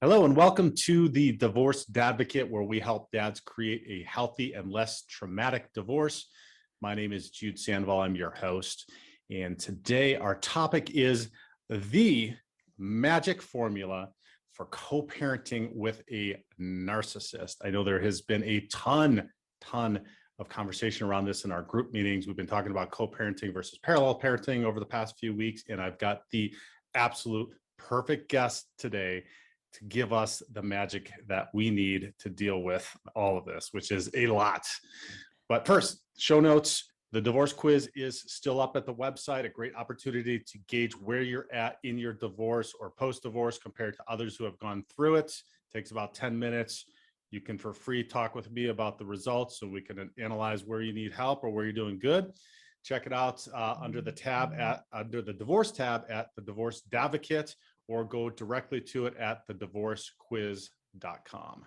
Hello, and welcome to the Divorce Dadvocate, where we help dads create a healthy and less traumatic divorce. My name is Jude Sandoval. I'm your host. And today our topic is the magic formula for co-parenting with a narcissist. I know there has been a ton of conversation around this in our group meetings. We've been talking about co-parenting versus parallel parenting over the past few weeks, and I've got the absolute perfect guest today to give us the magic that we need to deal with all of this, which is a lot. But first, show notes. The divorce quiz is still up at the website, a great opportunity to gauge where you're at in your divorce or post-divorce compared to others who have gone through it. It takes about 10 minutes. You can, for free, talk with me about the results so we can analyze where you need help or where you're doing good. Check it out under the divorce tab at the Divorce Dadvocate, or go directly to it at thedivorcequiz.com.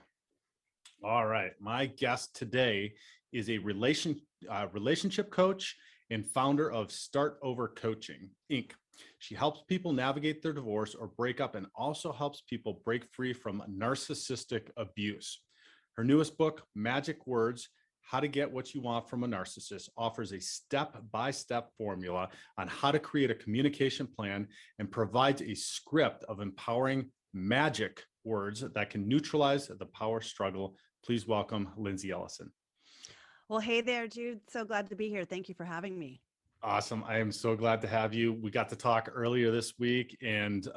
All right. My guest today is a relationship coach and founder of Start Over Coaching, Inc. She helps people navigate their divorce or breakup, and also helps people break free from narcissistic abuse. Her newest book, Magic Words: How to Get What You Want from a Narcissist, offers a step-by-step formula on how to create a communication plan and provides a script of empowering magic words that can neutralize the power struggle. Please welcome Lindsey Ellison. Well, hey there, Jude. So glad to be here. Thank you for having me. Awesome. I am so glad to have you. We got to talk earlier this week, and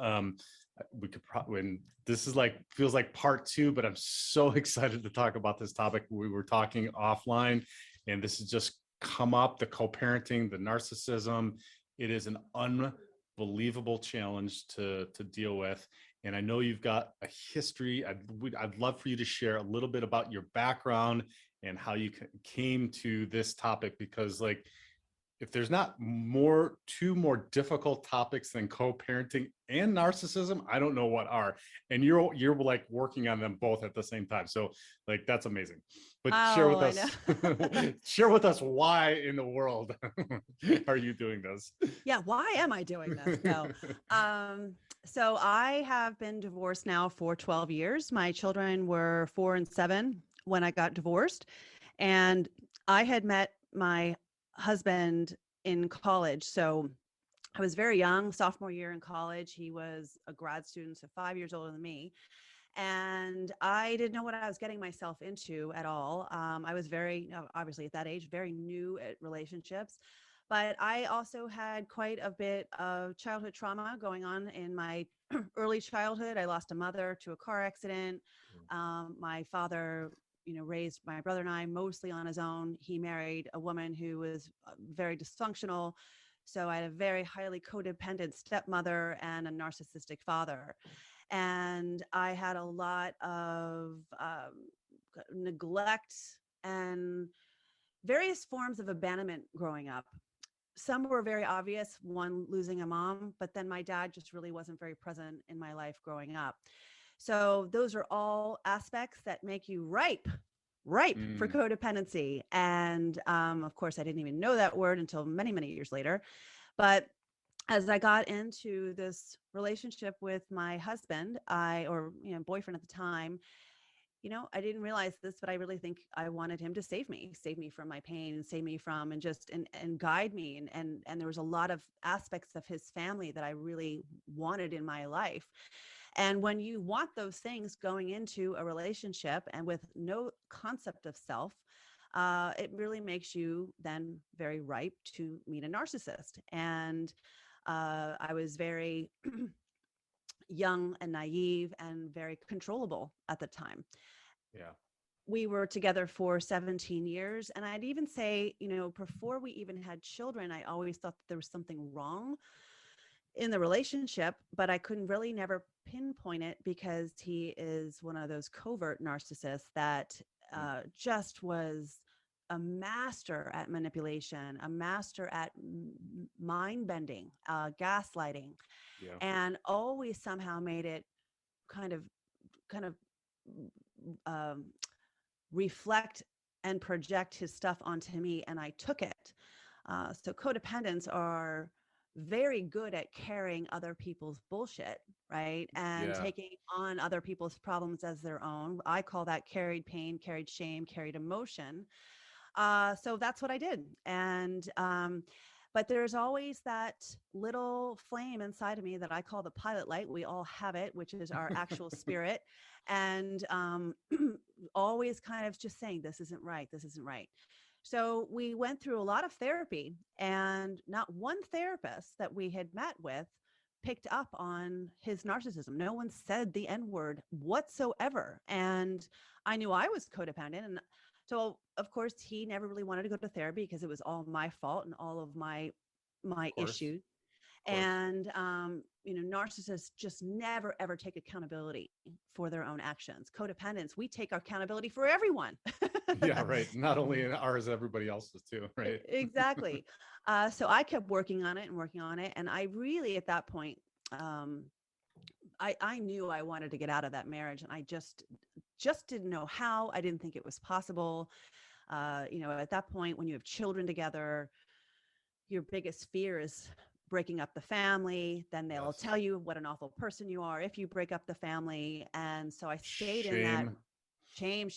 we could probably, and this is like, feels like part two, but I'm so excited to talk about this topic. We were talking offline, and this has just come up, the co-parenting, the narcissism. It is an unbelievable challenge to deal with. And I know you've got a history. I'd love for you to share a little bit about your background and how you came to this topic, because like, if there's not two more difficult topics than co-parenting and narcissism, I don't know what are. And you're like working on them both at the same time. So like, that's amazing. But share with us, share with us, why in the world are you doing this? Yeah, why am I doing this? No. So I have been divorced now for 12 years. My children were 4 and 7 when I got divorced. And I had met my husband in college. So I was very young, sophomore year in college. He was a grad student, so 5 years older than me. And I didn't know what I was getting myself into at all. I was obviously at that age, very new at relationships. But I also had quite a bit of childhood trauma going on in my early childhood. I lost a mother to a car accident. My father raised my brother and I mostly on his own. He married a woman who was very dysfunctional. So I had a very highly codependent stepmother and a narcissistic father. And I had a lot of neglect and various forms of abandonment growing up. Some were very obvious, one, losing a mom, but then my dad just really wasn't very present in my life growing up. So those are all aspects that make you ripe for codependency. And of course, I didn't even know that word until many, many years later. But as I got into this relationship with my husband, boyfriend at the time, I didn't realize this, but I really think I wanted him to save me from my pain, and save me from, and guide me. And there was a lot of aspects of his family that I really wanted in my life. And when you want those things going into a relationship and with no concept of self, it really makes you then very ripe to meet a narcissist. And I was very young and naive and very controllable at the time. Yeah. We were together for 17 years. And I'd even say, before we even had children, I always thought that there was something wrong in the relationship, but I couldn't really never pinpoint it, because he is one of those covert narcissists that just was a master at manipulation, a master at mind bending, gaslighting, Yeah. and always somehow made it kind of um, reflect and project his stuff onto me, and I took it. So codependents are very good at carrying other people's bullshit, right? And Yeah. taking on other people's problems as their own. I call that carried pain, carried shame, carried emotion. So that's what I did. And, but there's always that little flame inside of me that I call the pilot light. We all have it, which is our actual spirit. And always kind of just saying, this isn't right. This isn't right. So we went through a lot of therapy, and not one therapist that we had met with picked up on his narcissism. No one said the N word whatsoever. And I knew I was codependent. And so, of course, he never really wanted to go to therapy because it was all my fault and all of my Of course. issues. Of course. And narcissists just never ever take accountability for their own actions. Codependents, we take accountability for everyone. Yeah, right. Not only in ours, everybody else's too, right? Exactly. So I kept working on it and working on it, and I really, at that point, I knew I wanted to get out of that marriage, and I just didn't know how. I didn't think it was possible. At that point, when you have children together, your biggest fear is breaking up the family. Then they'll Yes. tell you what an awful person you are if you break up the family. And so I stayed in that shame.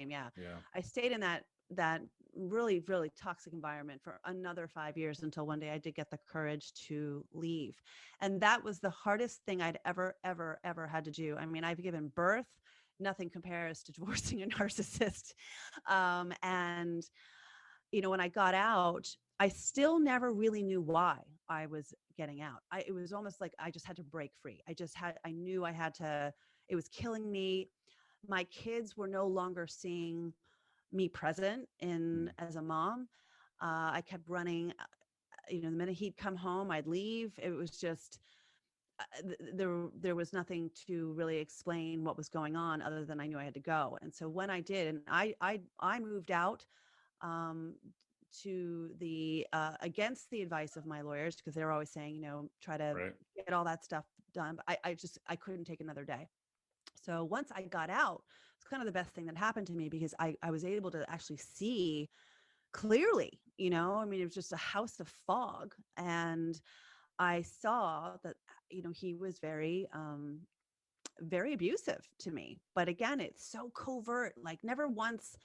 Yeah. Yeah. I stayed in that really, really toxic environment for another 5 years until one day I did get the courage to leave. And that was the hardest thing I'd ever had to do. I mean, I've given birth. Nothing compares to divorcing a narcissist. And when I got out, I still never really knew why I was getting out. It was almost like I just had to break free. I knew I had to, it was killing me. My kids were no longer seeing me present as a mom. I kept running, the minute he'd come home, I'd leave. It was just, there was nothing to really explain what was going on other than I knew I had to go. And so when I did, and I moved out, to the against the advice of my lawyers, because they were always saying, try to get all that stuff done. But I couldn't take another day. So once I got out, it's kind of the best thing that happened to me, because I was able to actually see clearly. It was just a house of fog, and I saw that he was very very abusive to me. But again, it's so covert, like never once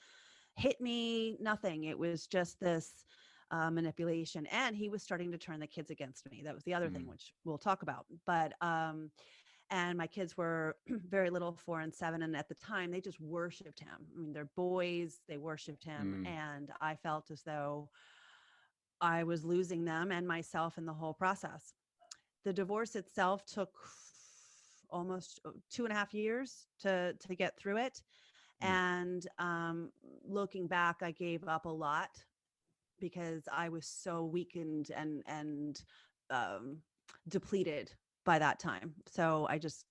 hit me, nothing. It was just this manipulation. And he was starting to turn the kids against me. That was the other thing, which we'll talk about. But, and my kids were very little, 4 and 7. And at the time, they just worshiped him. I mean, they're boys, they worshiped him. And I felt as though I was losing them and myself in the whole process. The divorce itself took almost 2.5 years to get through it. And looking back, I gave up a lot because I was so weakened and depleted by that time. So I just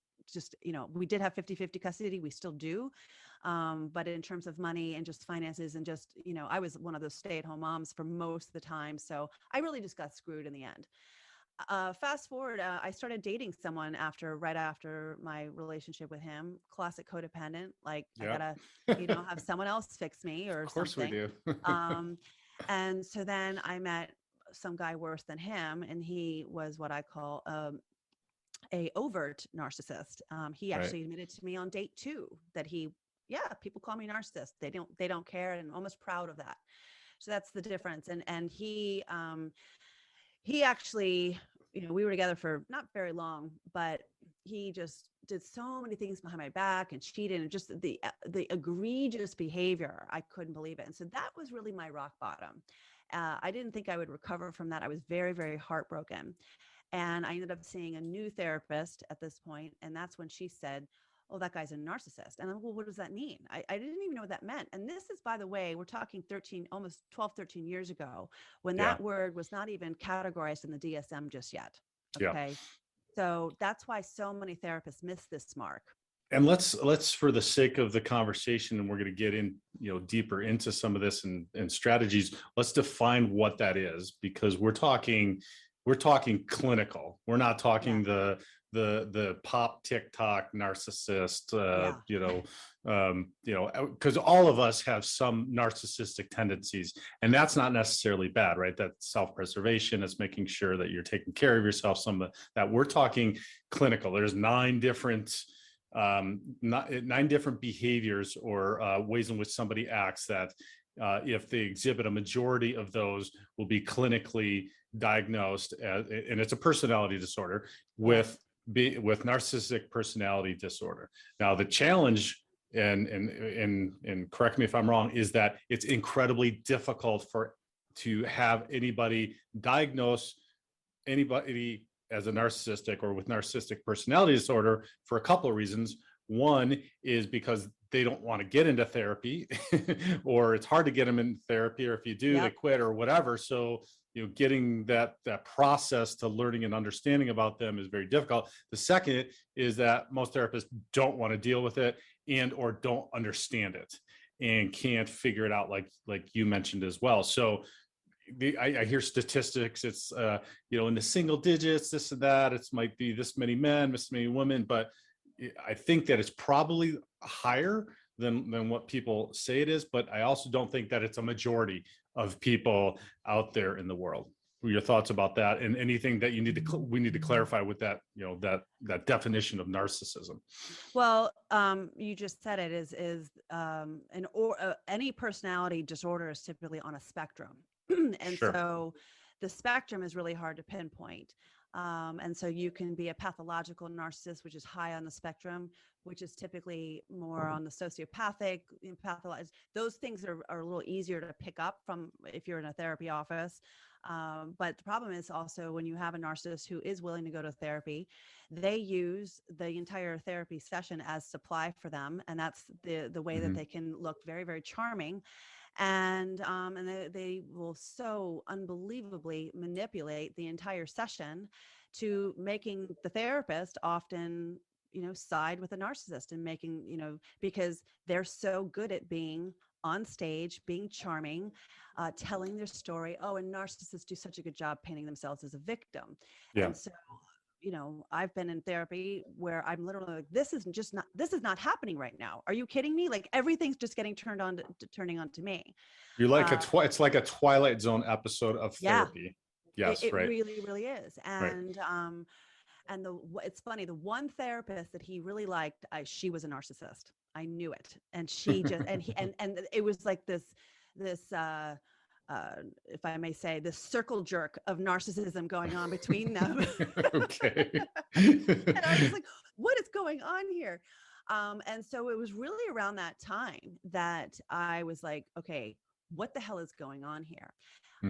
we did have 50-50 custody. We still do. But in terms of money and just finances and just, I was one of those stay-at-home moms for most of the time. So I really just got screwed in the end. Fast forward, I started dating someone right after my relationship with him. Classic codependent, like I gotta, have someone else fix me or Of course something. we do. And so then I met some guy worse than him, and he was what I call a overt narcissist. He actually admitted to me on date 2 that people call me narcissist. They don't care, and I'm almost proud of that. So that's the difference. And he actually, we were together for not very long, but he just did so many things behind my back and cheated, and just the egregious behavior. I couldn't believe it. And so that was really my rock bottom. I didn't think I would recover from that. I was very, very heartbroken. And I ended up seeing a new therapist at this point. And that's when she said, oh, that guy's a narcissist. And I'm, well, what does that mean? I didn't even know what that meant. And this is, by the way, we're talking almost 12, 13 years ago, when that word was not even categorized in the DSM just yet. Okay. So that's why so many therapists miss this mark. And let's, for the sake of the conversation, and we're going to get in, deeper into some of this and strategies, let's define what that is, because we're talking clinical. We're not talking the the pop TikTok narcissist, Yeah. because all of us have some narcissistic tendencies, and that's not necessarily bad, right? That's self-preservation. It's making sure that you're taking care of yourself. Some of that, we're talking clinical. There's nine different behaviors or ways in which somebody acts that if they exhibit a majority of those will be clinically diagnosed as, and it's a personality disorder with narcissistic personality disorder. Now the challenge, and correct me if I'm wrong, is that it's incredibly difficult to have anybody diagnose anybody as a narcissistic or with narcissistic personality disorder for a couple of reasons. One is because they don't want to get into therapy or it's hard to get them in therapy, or if you do, they quit or whatever. So, getting that process to learning and understanding about them is very difficult. The second is that most therapists don't want to deal with it and or don't understand it and can't figure it out, like you mentioned as well. So I hear statistics, it's in the single digits, this and that, it might be this many men, this many women, but I think that it's probably higher than what people say it is, but I also don't think that it's a majority of people out there in the world. What are your thoughts about that, and anything that we need to clarify with that, that definition of narcissism? Well, you just said it is any personality disorder is typically on a spectrum. And Sure. so the spectrum is really hard to pinpoint. And so you can be a pathological narcissist, which is high on the spectrum, which is typically more on the sociopathic, pathologized. Those things are a little easier to pick up from if you're in a therapy office. But the problem is also when you have a narcissist who is willing to go to therapy, they use the entire therapy session as supply for them. And that's the way that they can look very, very charming. And they will so unbelievably manipulate the entire session to making the therapist often, side with a narcissist and making, because they're so good at being on stage, being charming, telling their story. Oh, and narcissists do such a good job painting themselves as a victim. Yeah. And so, I've been in therapy where I'm literally like, this is not happening right now. Are you kidding me? Like everything's just getting turning on to me. You're like it's like a Twilight Zone episode of therapy. Yes, it right. really, really is. And, right. And it's funny, the one therapist that he really liked, she was a narcissist. I knew it. And she just, and it was like this, if I may say, this circle jerk of narcissism going on between them. Okay. And I was like, what is going on here? And so it was really around that time that I was like, okay, what the hell is going on here?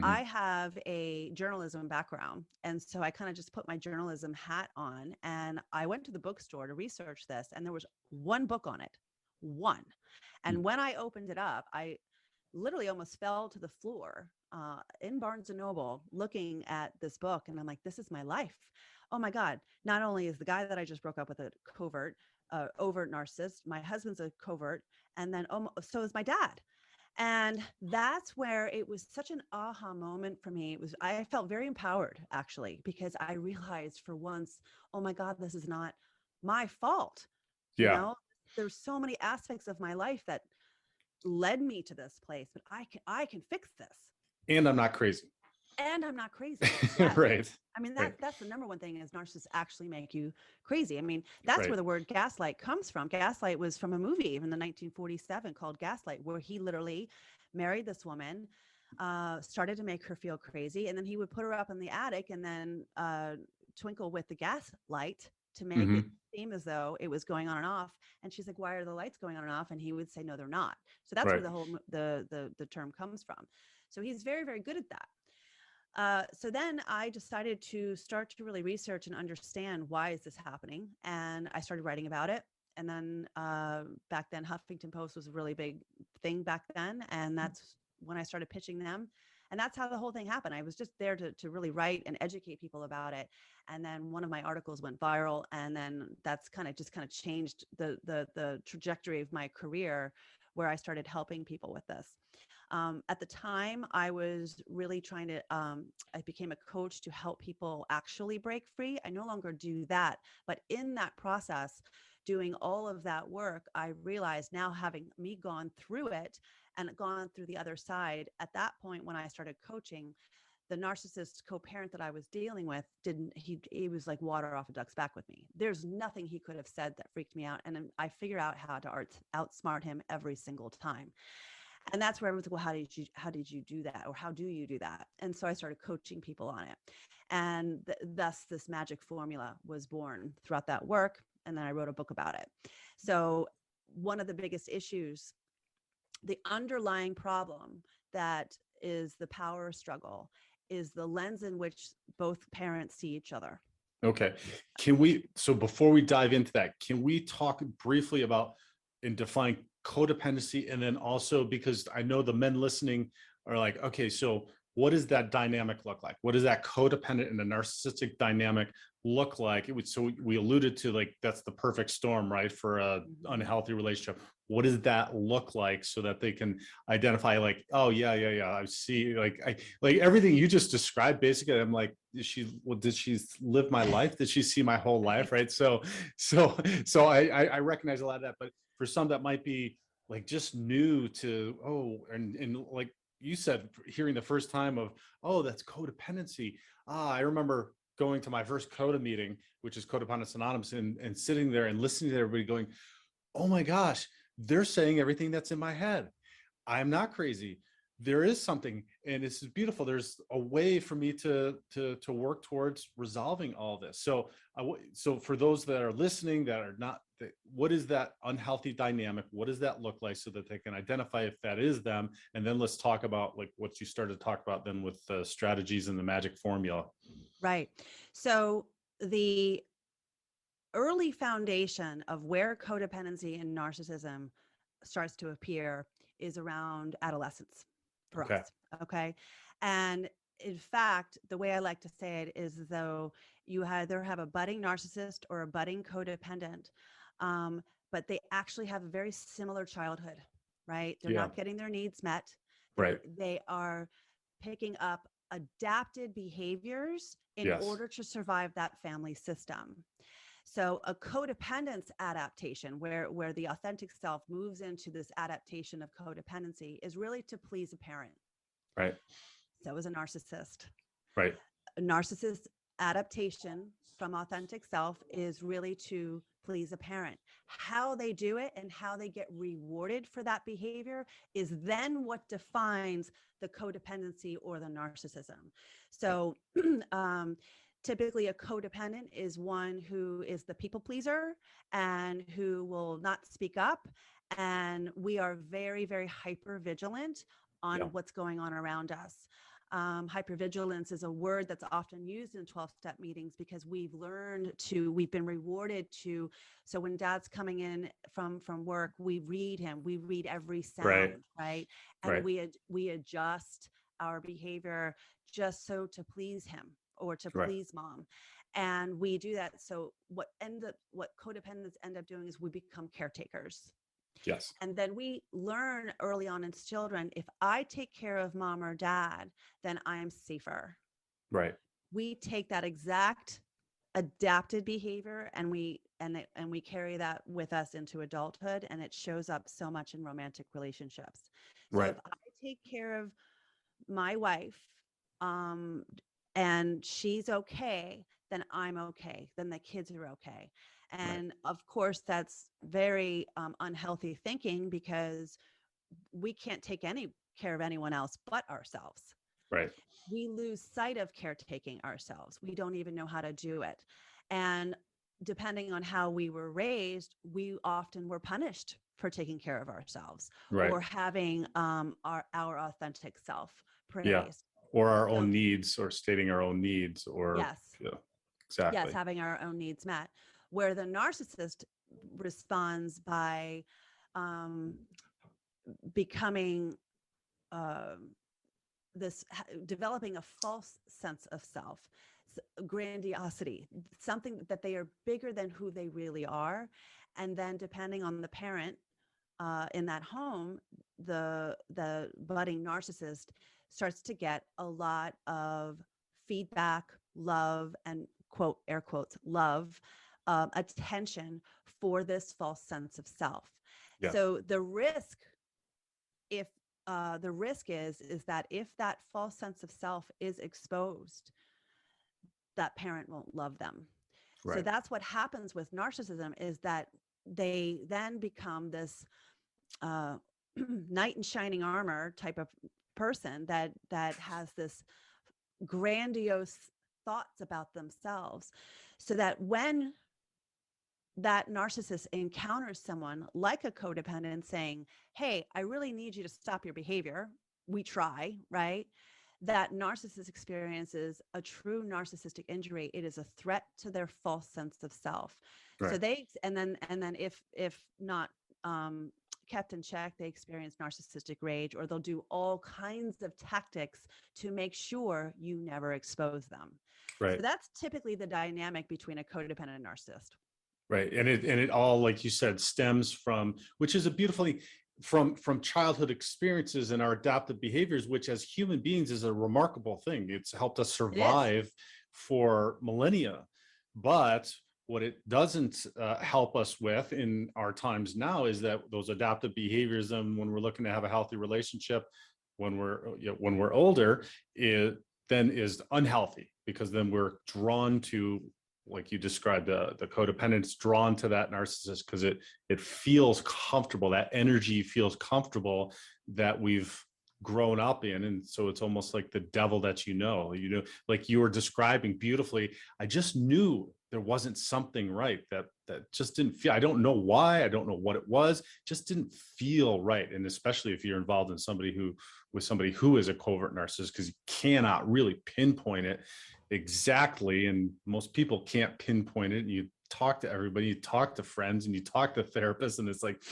I have a journalism background. And so I kind of just put my journalism hat on and I went to the bookstore to research this. And there was one book on it, one. And when I opened it up, I literally almost fell to the floor in Barnes and Noble looking at this book. And I'm like, this is my life. Oh my God. Not only is the guy that I just broke up with a overt narcissist, my husband's a covert, and then so is my dad. And that's where it was such an aha moment for me. I felt very empowered actually, because I realized for once, oh my God, this is not my fault. Yeah. There's so many aspects of my life that led me to this place, but I can fix this. And I'm not crazy. Yes. Right. I mean, that's the number one thing is narcissists actually make you crazy. I mean, that's where the word gaslight comes from. Gaslight was from a movie in the 1947 called Gaslight, where he literally married this woman, started to make her feel crazy. And then he would put her up in the attic and then twinkle with the gas light to make it seem as though it was going on and off. And she's like, why are the lights going on and off? And he would say, no, they're not. So that's where the whole, the term comes from. So he's very, very good at that. So then I decided to start to really research and understand why is this happening. And I started writing about it. And then back then, Huffington Post was a really big thing back then. And that's when I started pitching them. And that's how the whole thing happened. I was just there to really write and educate people about it. And then one of my articles went viral. And then that's kind of changed the trajectory of my career, where I started helping people with this. At the time, I was really trying to, I became a coach to help people actually break free. I no longer do that. But in that process, doing all of that work, I realized now, having me gone through it and gone through the other side, at that point when I started coaching, the narcissist co-parent that I was dealing with he was like water off a duck's back with me. There's nothing he could have said that freaked me out. And then I figured out how to outsmart him every single time. And that's where I was like, well, how did you do that? Or how do you do that? And so I started coaching people on it. And thus this magic formula was born throughout that work. And then I wrote a book about it. So one of the biggest issues, the underlying problem that is the power struggle, is the lens in which both parents see each other. Okay. So before we dive into that, can we talk briefly about and define codependency? And then also, because I know the men listening are like, okay, so what does that dynamic look like? What does that codependent and the narcissistic dynamic look like? So we alluded to, like, that's the perfect storm, right? For a unhealthy relationship. What does that look like so that they can identify, like, oh yeah, I see, like everything you just described, basically. I'm like, did she live my life? Did she see my whole life? Right. So I recognize a lot of that, but for some that might be like just new to, and like you said, hearing the first time of, oh, that's codependency. I remember going to my first CODA meeting, which is Codependence Anonymous, and sitting there and listening to everybody going, oh my gosh, they're saying everything that's in my head. I'm not crazy. There is something, and it's beautiful. There's a way for me to work towards resolving all this. So for those that are listening that are not, what is that unhealthy dynamic? What does that look like so that they can identify if that is them? And then let's talk about like what you started to talk about then with the strategies and the magic formula. Right. So the early foundation of where codependency and narcissism starts to appear is around adolescence for us. Okay. And in fact, the way I like to say it is, though, you either have a budding narcissist or a budding codependent, but they actually have a very similar childhood, right? They're not getting their needs met. They are picking up adapted behaviors in order to survive that family system. So a codependence adaptation, where the authentic self moves into this adaptation of codependency, is really to please a parent. Right. So is a narcissist. Right. A narcissist adaptation from authentic self is really to please a parent. How they do it and how they get rewarded for that behavior is then what defines the codependency or the narcissism. So typically a codependent is one who is the people pleaser and who will not speak up. And we are very, very hyper vigilant on what's going on around us. Hypervigilance is a word that's often used in 12-step meetings because we've been rewarded to. So when dad's coming in from work, we read him, we read every sound, right? And we adjust our behavior just so to please him or to please mom. And we do that. So what codependents end up doing is we become caretakers. Yes. And then we learn early on as children, if I take care of mom or dad, then I am safer. Right. We take that exact adapted behavior and we carry that with us into adulthood, and it shows up so much in romantic relationships. So if I take care of my wife, and she's okay, then I'm okay. Then the kids are okay. And of course, that's very unhealthy thinking because we can't take any care of anyone else but ourselves. Right. We lose sight of caretaking ourselves. We don't even know how to do it. And depending on how we were raised, we often were punished for taking care of ourselves or having our authentic self praised. Or our own needs, or stating our own needs, or exactly. Yes, having our own needs met. Where the narcissist responds by becoming developing a false sense of self, grandiosity, something that they are bigger than who they really are. And then depending on the parent, in that home, the budding narcissist starts to get a lot of feedback, love, and quote air quotes love, attention for this false sense of self. Yes. So if the risk is that if that false sense of self is exposed, that parent won't love them. So Right. that's what happens with narcissism, is that they then become this uh, knight in shining armor type of person that has this grandiose thoughts about themselves, so that when that narcissist encounters someone like a codependent saying, hey, I really need you to stop your behavior, we try, right? That narcissist experiences a true narcissistic injury. It is a threat to their false sense of self. So Right. they, and then if not kept in check, they experience narcissistic rage, or they'll do all kinds of tactics to make sure you never expose them. Right. So that's typically the dynamic between a codependent and narcissist. Right. And it all, like you said, stems from, which is a beautiful thing, from childhood experiences and our adaptive behaviors, which as human beings is a remarkable thing. It's helped us It is. survive for millennia. But what it doesn't help us with in our times now is that those adaptive behaviors, and when we're looking to have a healthy relationship, when we're older, it then is unhealthy, because then we're drawn to, like you described, the codependence, drawn to that narcissist because it feels comfortable. That energy feels comfortable that we've grown up in. And so it's almost like the devil that like you were describing beautifully. I just knew there wasn't something right, that just didn't feel. I don't know why, I don't know what it was, just didn't feel right. And especially if you're involved in somebody who is a covert narcissist, because you cannot really pinpoint it exactly, and most people can't pinpoint it. And you talk to everybody, you talk to friends, and you talk to therapists, and it's like,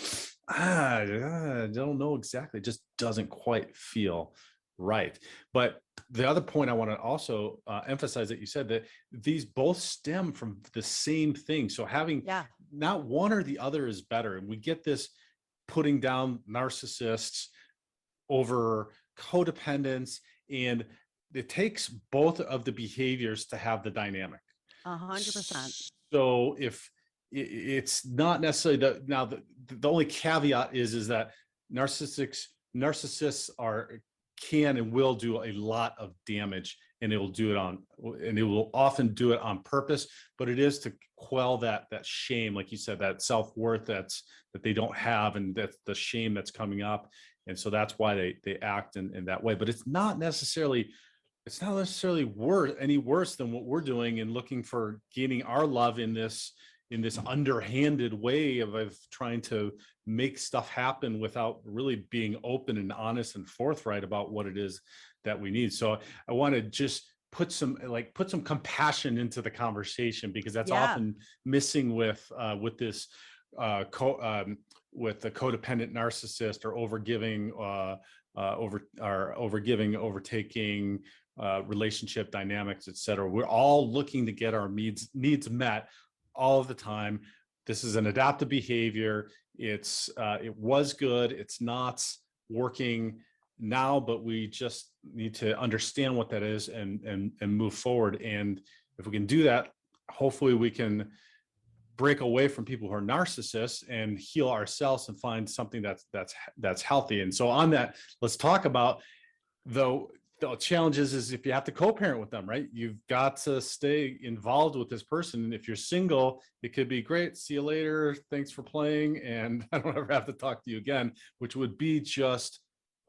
I don't know exactly. It just doesn't quite feel right. But the other point I want to also emphasize, that you said that these both stem from the same thing. So having not one or the other is better. And we get this putting down narcissists over codependence, and it takes both of the behaviors to have the dynamic. 100%. So if it's not necessarily the only caveat is that narcissists can and will do a lot of damage, and it will often do it on purpose, but it is to quell that shame, like you said, that self-worth that they don't have, and that's the shame that's coming up. And so that's why they act in that way. But it's not necessarily any worse than what we're doing and looking for gaining our love in this underhanded way of trying to make stuff happen without really being open and honest and forthright about what it is that we need. So I want to just put some compassion into the conversation, because that's often missing with this with the codependent narcissist, or overtaking relationship dynamics, etc. We're all looking to get our needs met all of the time. This is an adaptive behavior. It was good. It's not working now, but we just need to understand what that is and move forward. And if we can do that, hopefully we can break away from people who are narcissists and heal ourselves and find something that's healthy. And so on that, let's talk about the challenges is if you have to co-parent with them, right? You've got to stay involved with this person. And if you're single, it could be great. See you later. Thanks for playing. And I don't ever have to talk to you again, which would be just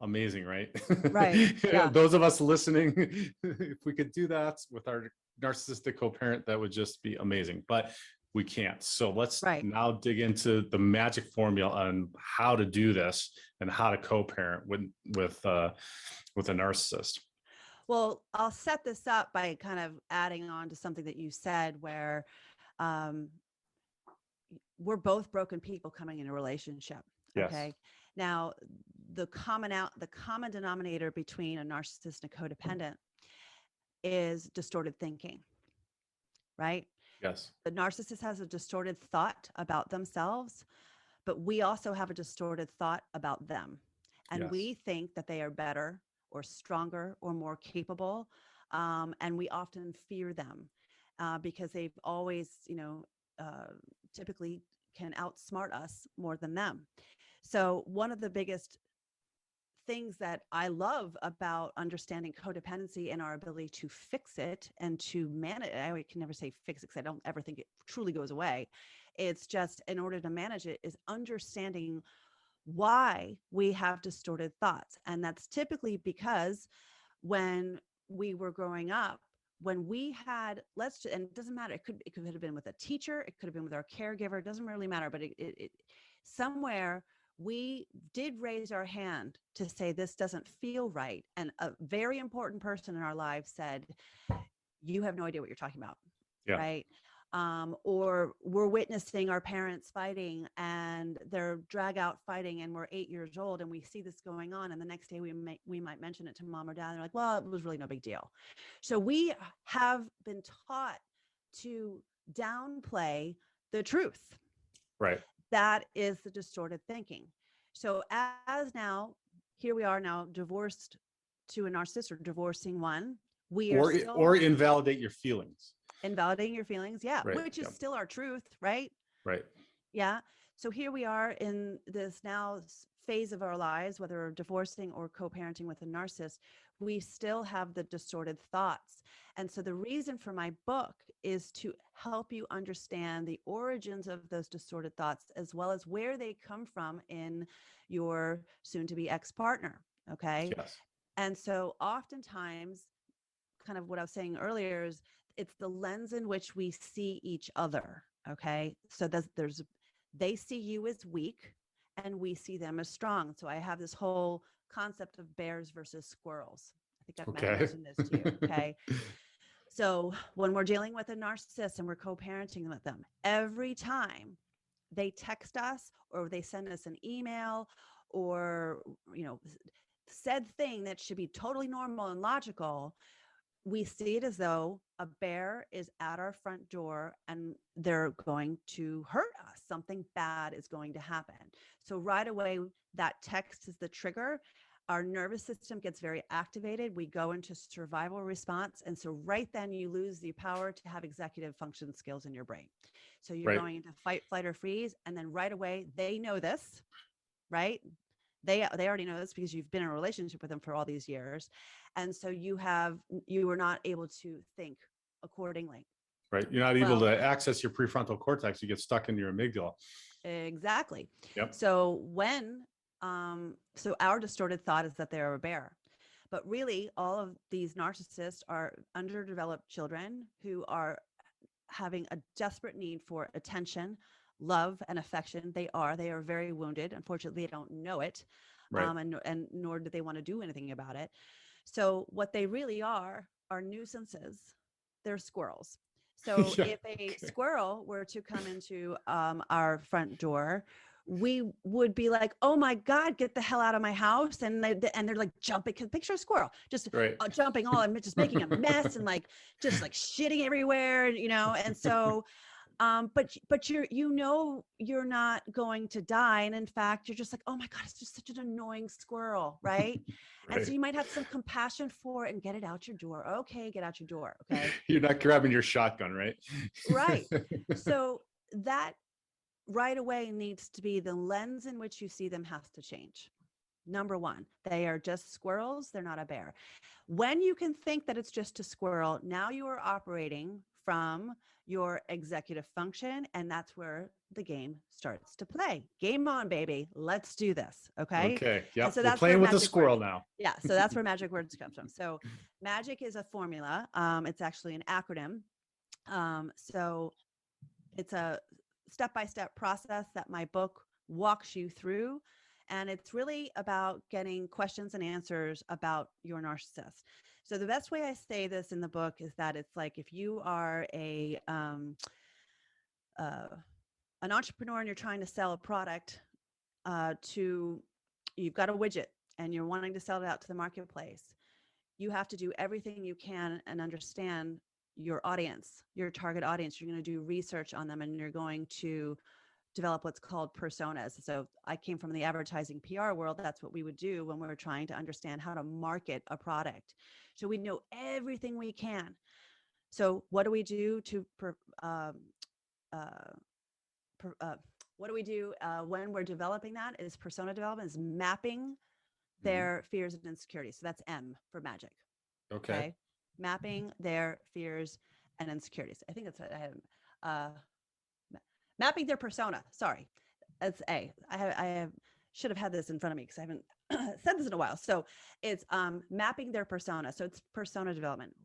amazing, right? Right. Yeah. Those of us listening, if we could do that with our narcissistic co-parent, that would just be amazing. But we can't. So let's now dig into the magic formula on how to do this and how to co-parent with a narcissist. Well, I'll set this up by kind of adding on to something that you said, where we're both broken people coming in a relationship. Yes. Okay. Now, the common denominator between a narcissist and a codependent is distorted thinking, right? Yes. The narcissist has a distorted thought about themselves, but we also have a distorted thought about them. And Yes. we think that they are better or stronger or more capable. And we often fear them because they've always, typically can outsmart us more than them. So one of the biggest things that I love about understanding codependency and our ability to fix it and to manage, I can never say fix it because I don't ever think it truly goes away. It's just in order to manage it is understanding why we have distorted thoughts. And that's typically because when we were growing up, when we had, and it doesn't matter, it could have been with a teacher, it could have been with our caregiver, it doesn't really matter, but it somewhere we did raise our hand to say, this doesn't feel right. And a very important person in our lives said, you have no idea what you're talking about. Yeah. Right. Or we're witnessing our parents fighting and they're drag out fighting and we're 8 years old and we see this going on. And the next day we might mention it to mom or dad. And they're like, well, it was really no big deal. So we have been taught to downplay the truth. Right. That is the distorted thinking. So as now, here we are now divorced to a narcissist or divorcing one. We are or invalidate your feelings. Invalidating your feelings. Yeah. Right. Which is still our truth. Right. Right. Yeah. So here we are in this now phase of our lives, whether we're divorcing or co-parenting with a narcissist, we still have the distorted thoughts. And so the reason for my book is to help you understand the origins of those distorted thoughts, as well as where they come from in your soon-to-be ex-partner. Okay. Yes. And so oftentimes, kind of what I was saying earlier, is it's the lens in which we see each other. Okay. So they see you as weak and we see them as strong. So I have this whole concept of bears versus squirrels. I think I've mentioned this to you. Okay. So when we're dealing with a narcissist and we're co-parenting with them, every time they text us or they send us an email or, said thing that should be totally normal and logical, we see it as though a bear is at our front door and they're going to hurt us. Something bad is going to happen. So right away, that text is the trigger. Our nervous system gets very activated. We go into survival response. And so right then you lose the power to have executive function skills in your brain. So you're going into fight, flight, or freeze. And then right away, they know this, right? They already know this because you've been in a relationship with them for all these years. And so you were not able to think accordingly. Right. You're not able to access your prefrontal cortex. You get stuck in your amygdala. Exactly. Yep. So so our distorted thought is that they're a bear, but really all of these narcissists are underdeveloped children who are having a desperate need for attention, love, and affection. They are very wounded. Unfortunately, they don't know it. Right. And nor do they want to do anything about it. So what they really are nuisances. They're squirrels. So if a squirrel were to come into our front door, we would be like, oh my God, get the hell out of my house. And they're like jumping, because picture a squirrel, just jumping all and just making a mess and just shitting everywhere, and so but you're not going to die. And in fact, you're just like, oh my God, it's just such an annoying squirrel. Right. And so you might have some compassion for it and get it out your door. Okay. Get out your door. Okay. You're not grabbing your shotgun, right? Right. So that right away needs to be the lens in which you see them has to change. Number one, they are just squirrels. They're not a bear. When you can think that it's just a squirrel, now you are operating from your executive function. And that's where the game starts to play. Game on, baby. Let's do this. Okay. Okay. Yeah. So we're playing with a squirrel now. Yeah. So that's where magic words come from. So magic is a formula. It's actually an acronym. So it's a step-by-step process that my book walks you through. And it's really about getting questions and answers about your narcissist. So the best way I say this in the book is that it's like if you are an entrepreneur and you're trying to sell a product you've got a widget and you're wanting to sell it out to the marketplace, you have to do everything you can and understand your audience, your target audience. You're going to do research on them and you're going to develop what's called personas. So I came from the advertising PR world. That's what we would do when we were trying to understand how to market a product. So we know everything we can. So what do we do to uh, what do we do when we're developing that is persona development is mapping their fears and insecurities. So that's M for magic. Okay. Okay. Mapping their fears and insecurities. I think that's what I have. Mapping their persona. Sorry. That's A. I should have had this in front of me because I haven't said this in a while. So it's mapping their persona. So it's persona development.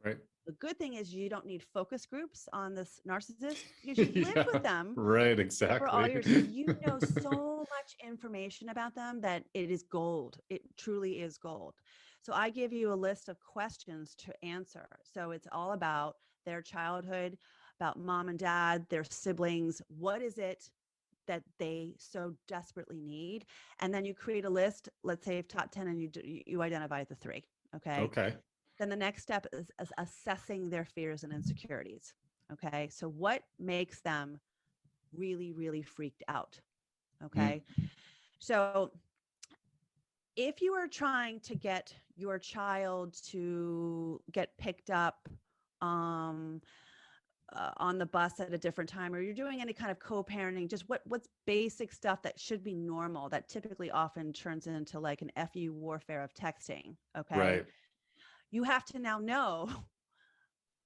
Right. The good thing is you don't need focus groups on this narcissist because you've lived with them right, for all exactly. years. So you know so much information about them that it is gold. It truly is gold. So I give you a list of questions to answer. So it's all about their childhood, about mom and dad, their siblings. What is it that they so desperately need? And then you create a list, let's say of top 10, and you identify the 3. Okay. Okay. Then the next step is assessing their fears and insecurities. Okay. So what makes them really, really freaked out? Okay. So if you are trying to get your child to get picked up on the bus at a different time, or you're doing any kind of co-parenting, just what's basic stuff that should be normal that typically often turns into like an FU warfare of texting. Okay. Right. You have to now know,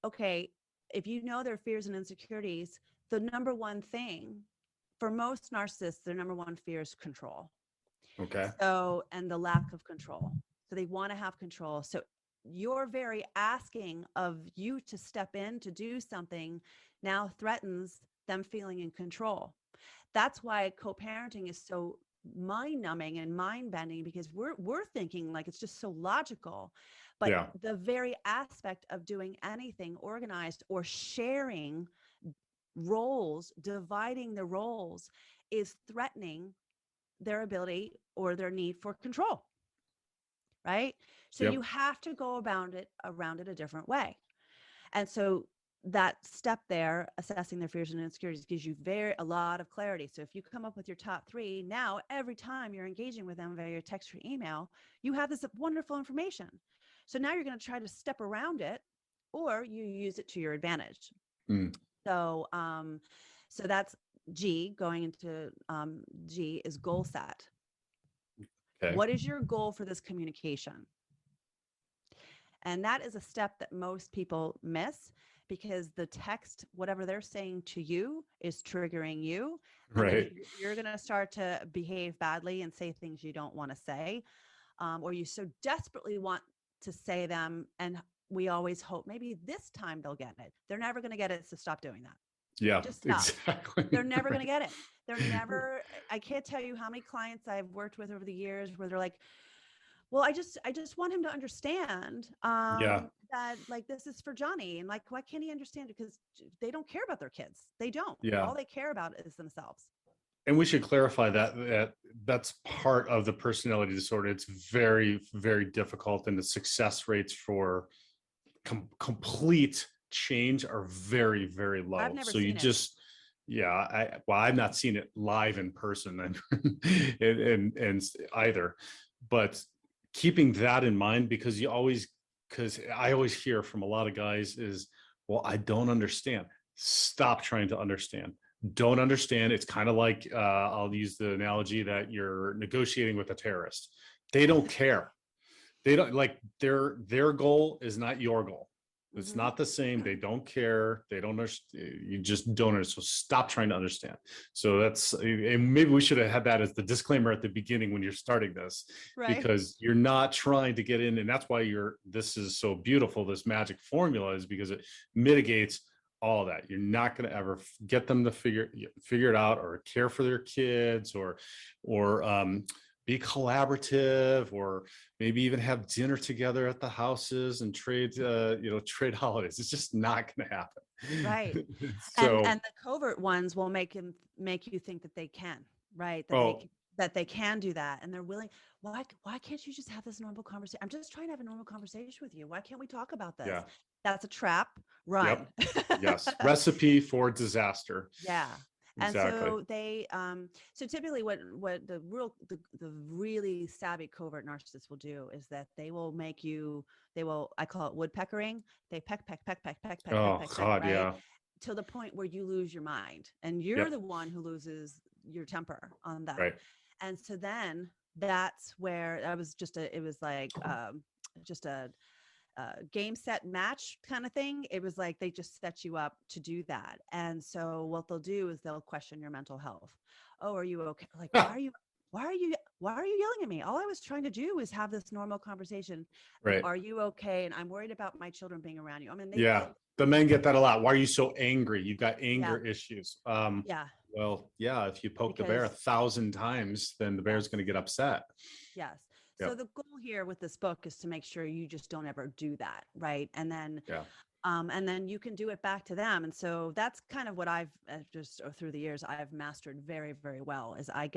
okay, if you know their fears and insecurities, the number one thing for most narcissists, their number one fear is control. Okay. So, and the lack of control. So they want to have control. So your very asking of you to step in to do something now threatens them feeling in control. That's why co-parenting is so mind-numbing and mind-bending, because we're thinking like it's just so logical. But the very aspect of doing anything organized or sharing roles, dividing the roles, is threatening their ability or their need for control. Right? So you have to go around it a different way. And so that step there, assessing their fears and insecurities, gives you a lot of clarity. So if you come up with your top 3, now every time you're engaging with them via your text or email, you have this wonderful information. So now you're going to try to step around it, or you use it to your advantage. So, so that's G. Going into G is goal set. Okay. What is your goal for this communication? And that is a step that most people miss, because the text, whatever they're saying to you, is triggering you. Right. You're going to start to behave badly and say things you don't want to say, or you so desperately want to say them. And we always hope maybe this time they'll get it. They're never going to get it. So stop doing that. Yeah, just stop. Exactly. They're never going to get it. They're never, I can't tell you how many clients I've worked with over the years where they're like, well, I just want him to understand that like this is for Johnny, and like, why can't he understand it? Because they don't care about their kids. They don't. Yeah. All they care about is themselves. And we should clarify that that's part of the personality disorder. It's very, very difficult, and the success rates for complete change are very, very low. I've never seen it. I've not seen it live in person and either, but keeping that in mind, because I always hear from a lot of guys is, well, I don't understand. Stop trying to understand. Don't understand. It's kind of like, I'll use the analogy that you're negotiating with a terrorist. They don't care. They don't, like, their goal is not your goal. It's not the same. They don't care. They don't understand. You just don't understand. So stop trying to understand. So that's, and maybe we should have had that as the disclaimer at the beginning when you're starting this, right? Because you're not trying to get in. And that's why this is so beautiful. This magic formula is because it mitigates all of that. You're not going to ever get them to figure it out, or care for their kids, or be collaborative, or maybe even have dinner together at the houses and trade holidays. It's just not going to happen. Right. So, and the covert ones will make you think that they can, right? That they can do that, and they're willing. Why can't you just have this normal conversation? I'm just trying to have a normal conversation with you. Why can't we talk about this? Yeah. That's a trap. Run. Yep. Yes. Recipe for disaster. Yeah. And Exactly. so so typically what the really savvy covert narcissist will do is that I call it woodpeckering. They peck, peck, peck, peck, peck, peck, peck, Oh peck, peck, God, right? yeah. To the point where you lose your mind and you're Yep. the one who loses your temper on them. Right. And so then that's where it was like just a game set match kind of thing. It was like they just set you up to do that. And so what they'll do is they'll question your mental health. Oh, are you okay? Like, why are you yelling at me? All I was trying to do is have this normal conversation. Right. Are you okay? And I'm worried about my children being around you. I mean, Yeah. The men get that a lot. Why are you so angry? You've got yeah, anger issues. yeah, Well, yeah, if you poke the bear because 1,000 times, then the bear's yes, going to get upset. yes. So Yep. the goal here with this book is to make sure you just don't ever do that, right? Yeah. And then you can do it back to them. And so that's kind of what I've just through the years I've mastered very, very well. Is I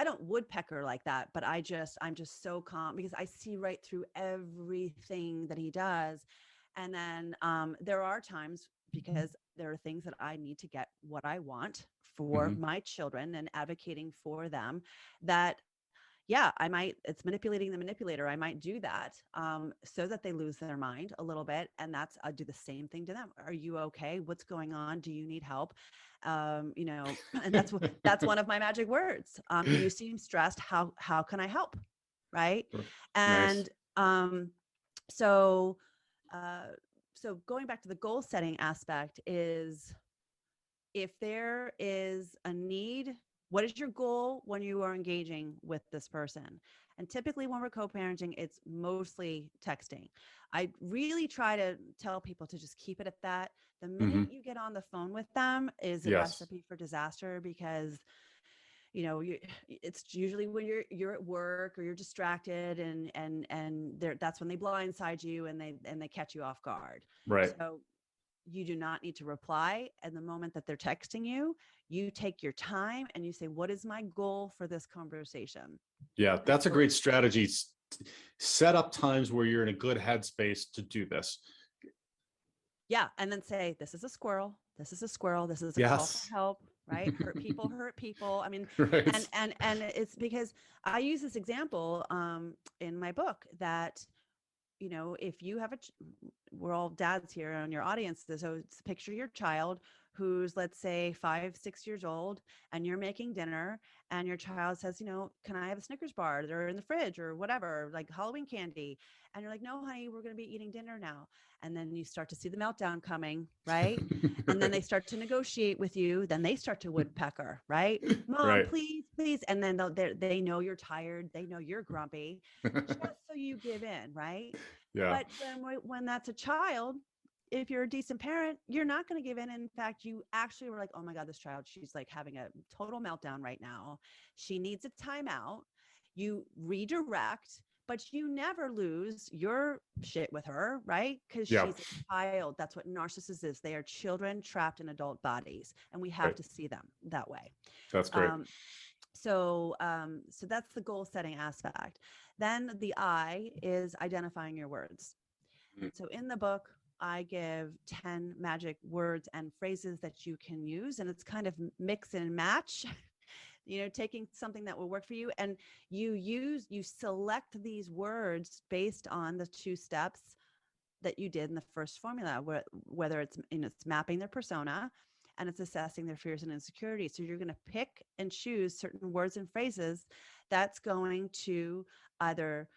don't woodpecker like that, but I'm just so calm because I see right through everything that he does. And then there are times because there are things that I need to get what I want for Hmm. my children and advocating for them that yeah, it's manipulating the manipulator. I might do that so that they lose their mind a little bit. And I do the same thing to them. Are you okay? What's going on? Do you need help? And that's one of my magic words. You seem stressed. How can I help? Right. Nice. And so, uh, so going back to the goal setting aspect is if there is a need, what is your goal when you are engaging with this person? And typically, when we're co parenting, it's mostly texting. I really try to tell people to just keep it at that. The minute Hmm. you get on the phone with them is a Yes. recipe for disaster because it's usually when you're at work or you're distracted and that's when they blindside you and they catch you off guard. Right. So you do not need to reply. And the moment that they're texting you, you take your time and you say, what is my goal for this conversation? Yeah. And That's a so, great strategy. Set up times where you're in a good headspace to do this. yeah. And then say, this is a squirrel. This is a squirrel. This is a call for Yes. help, right? Hurt people, hurt people. I mean, Right. and it's because I use this example in my book that if you have we're all dads here on your audience. So picture your child who's, let's say, 5, 6 years old, and you're making dinner, and your child says, can I have a Snickers bar? They're in the fridge or whatever, like Halloween candy. And you're like, no, honey, we're going to be eating dinner now. And then you start to see the meltdown coming, right? And then they start to negotiate with you. Then they start to woodpecker, right? Mom, Right. please, please. And then they know you're tired. They know you're grumpy, just so you give in, right? Yeah. But when that's a child, if you're a decent parent, you're not going to give in. In fact, you actually were like, oh my God, this child, she's like having a total meltdown right now. She needs a timeout. You redirect, but you never lose your shit with her, right? Because Yeah. she's a child. That's what narcissists is. They are children trapped in adult bodies, and we have Right. to see them that way. That's great. So that's the goal setting aspect. Then the I is identifying your words. Mm. So in the book, I give 10 magic words and phrases that you can use, and it's kind of mix and match, taking something that will work for you. And you select these words based on the 2 steps that you did in the first formula, whether it's mapping their persona and it's assessing their fears and insecurities. So you're going to pick and choose certain words and phrases that's going to either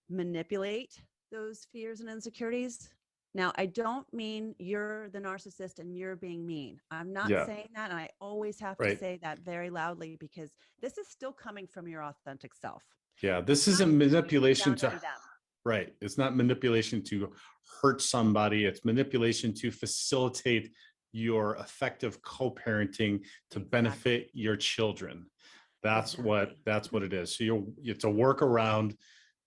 manipulate those fears and insecurities. Now, I don't mean you're the narcissist and you're being mean. I'm not Yeah. saying that. And I always have to Right. say that very loudly because this is still coming from your authentic self. Yeah. This It's not isn't you manipulation down to to them. right. It's not manipulation to hurt somebody. It's manipulation to facilitate your effective co-parenting to benefit your children. That's what Exactly. it is. So it's a workaround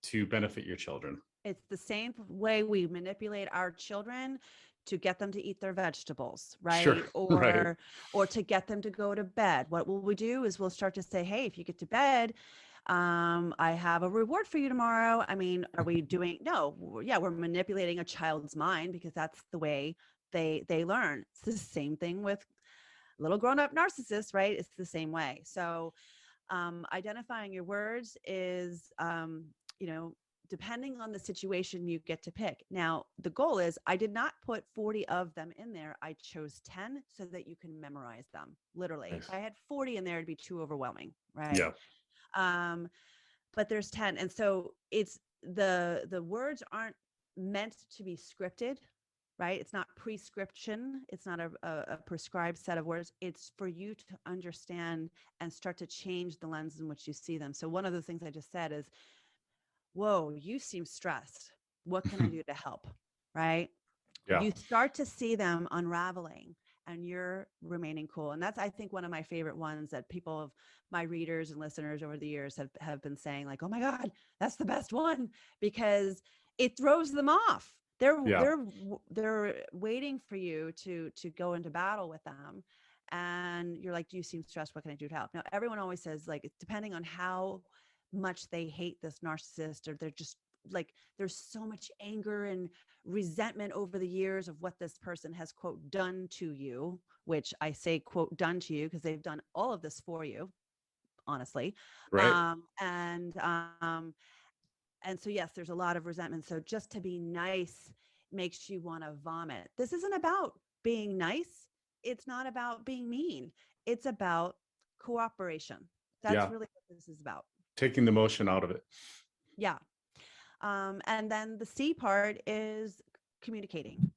to benefit your children. It's the same way we manipulate our children to get them to eat their vegetables, Sure. right? Right. Or to get them to go to bed. What will we do is we'll start to say, hey, if you get to bed, I have a reward for you tomorrow. I mean, are we doing no, yeah, we're manipulating a child's mind because that's the way they learn. It's the same thing with little grown-up narcissist, right? It's the same way. So identifying your words is, you know, depending on the situation, you get to pick. Now, the goal is I did not put 40 of them in there. I chose 10 so that you can memorize them. Literally, Nice. if I had 40 in there, it'd be too overwhelming, right? Yeah. But there's 10. And so it's the words aren't meant to be scripted, right? It's not prescription. It's not a prescribed set of words. It's for you to understand and start to change the lens in which you see them. So one of the things I just said is, whoa, you seem stressed. What can I do to help? Right? Yeah. You start to see them unraveling and you're remaining cool. And that's, I think, one of my favorite ones that people of my readers and listeners over the years have been saying, like, oh my God, that's the best one, because it throws them off. They're waiting for you to go into battle with them. And you're like, do you seem stressed? What can I do to help? Now, everyone always says, like, depending on how much they hate this narcissist, or they're just like, there's so much anger and resentment over the years of what this person has, quote, done to you, which I say, quote, done to you, because they've done all of this for you, honestly. Right. And so, yes, there's a lot of resentment. So just to be nice makes you want to vomit. This isn't about being nice. It's not about being mean. It's about cooperation. That's Yeah. really what this is about. Taking the emotion out of it. Yeah. And then the C part is communicating.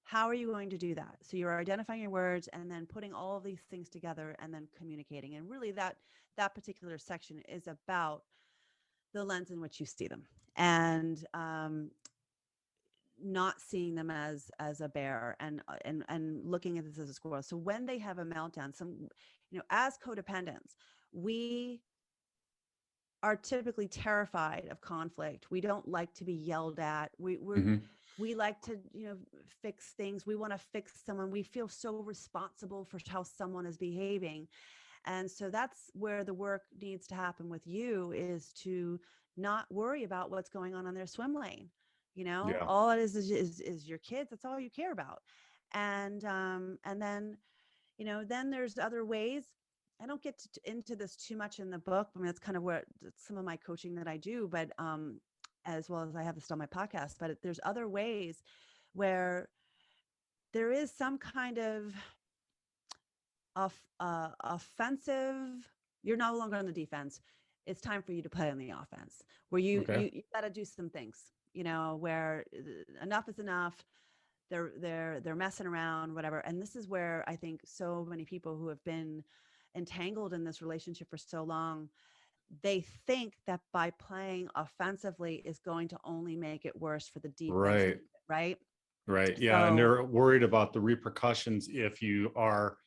How are you going to do that? So you're identifying your words and then putting all of these things together and then communicating. And really that particular section is about the lens in which you see them, and not seeing them as a bear, and looking at this as a squirrel. So when they have a meltdown, as codependents, we are typically terrified of conflict. We don't like to be yelled at. We like to, fix things. We want to fix someone. We feel so responsible for how someone is behaving. And so that's where the work needs to happen with you, is to not worry about what's going on in their swim lane. Yeah. All it is your kids. That's all you care about. And then, then there's other ways. I don't get into this too much in the book. I mean, that's kind of where some of my coaching that I do, but as well as I have this on my podcast, but there's other ways where there is some kind of offensive. You're no longer on the defense. It's time for you to play on the offense, where you got to do some things, where enough is enough. They're messing around, whatever. And this is where I think so many people who have been entangled in this relationship for so long, they think that by playing offensively is going to only make it worse for the defense. Right. Yeah. And So, they're worried about the repercussions if you are,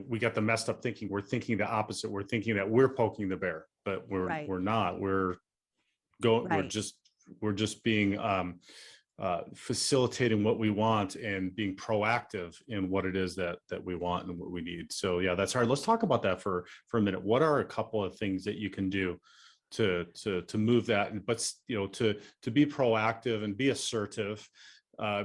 we got the messed up thinking. We're thinking the opposite. We're thinking that we're poking the bear, but we're not. We're just being facilitating what we want and being proactive in what it is that we want and what we need. So yeah, that's hard. Let's talk about that for a minute. What are a couple of things that you can do to move that, but to be proactive and be assertive,